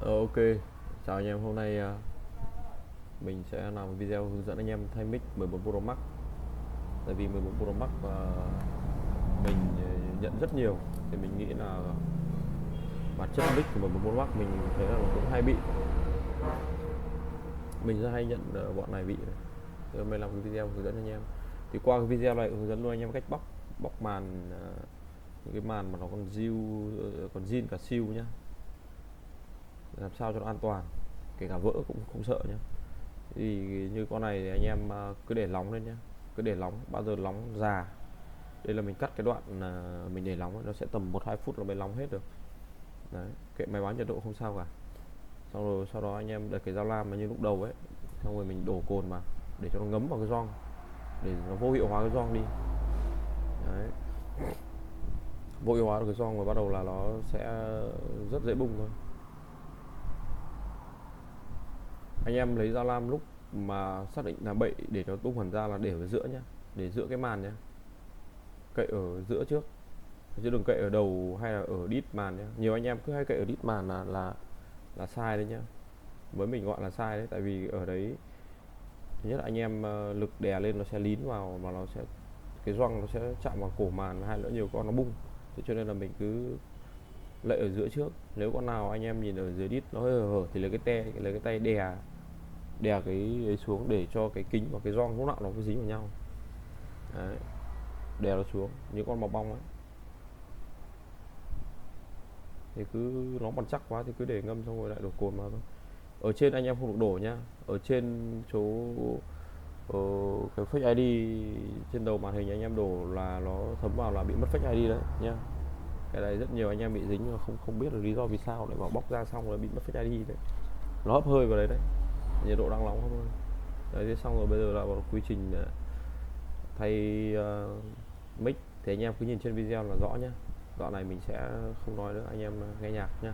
Ok, chào anh em. Hôm nay mình sẽ làm một video hướng dẫn anh em thay mic 14 Pro Max. Tại vì 14 Pro Max mình nhận rất nhiều, thì mình nghĩ là bản chất mic của 14 Pro Max mình thấy là nó cũng hay bị, mình rất hay nhận bọn này bị. Thì hôm nay làm cái video hướng dẫn anh em. Thì qua cái video này hướng dẫn luôn anh em cách bóc màn, những cái màn mà nó còn còn zin cả siêu nhá, làm sao cho nó an toàn, kể cả vỡ cũng không sợ nhá. Thì như con này thì anh em cứ để nóng lên nhé, cứ để nóng, bao giờ nóng già. Đây là mình cắt cái đoạn mình để nóng, nó sẽ tầm 1-2 phút là mới nóng hết được. Đấy, kệ máy báo nhiệt độ không sao cả. Xong rồi sau đó anh em đặt cái dao lam mà như lúc đầu ấy, xong rồi mình đổ cồn vào để cho nó ngấm vào cái gioăng, để nó vô hiệu hóa cái gioăng đi. Đấy, vô hiệu hóa được cái gioăng và bắt đầu là nó sẽ rất dễ bung thôi. Anh em lấy dao lam lúc mà xác định là bậy để nó tung hẳn ra là để ở giữa nhá, để giữa cái màn nhá, cậy ở giữa trước chứ đừng cậy ở đầu hay là ở đít màn nhá. Nhiều anh em cứ hay cậy ở đít màn là sai đấy nhá, với mình gọi là sai đấy. Tại vì ở đấy thứ nhất là anh em lực đè lên nó sẽ lín vào, mà nó sẽ, cái gioăng nó sẽ chạm vào cổ màn, hay nữa nhiều con nó bung. Thế cho nên là mình cứ lệ ở giữa trước. Nếu con nào anh em nhìn ở dưới đít nó hơi hở thì lấy cái tay đè cái ấy xuống để cho cái kính và cái gioăng lúc nào nó cứ dính vào nhau. Đấy, đè nó xuống những con màu bong ấy. Thì cứ nó còn chắc quá thì cứ để ngâm xong rồi lại đổ cồn vào thôi. Ở trên anh em không được đổ nhá, ở trên chỗ cái fake ID trên đầu màn hình anh em đổ là nó thấm vào là bị mất fake ID đấy nhá. Cái này rất nhiều anh em bị dính mà không biết được lý do vì sao lại bảo bóc ra xong rồi bị mất fake ID đấy. Nó hấp hơi vào đấy, nhiệt độ đang nóng thôi. Đấy, thế xong rồi bây giờ là một quy trình thay mic thì anh em cứ nhìn trên video là rõ nhá. Đoạn này mình sẽ không nói nữa, anh em nghe nhạc nhá.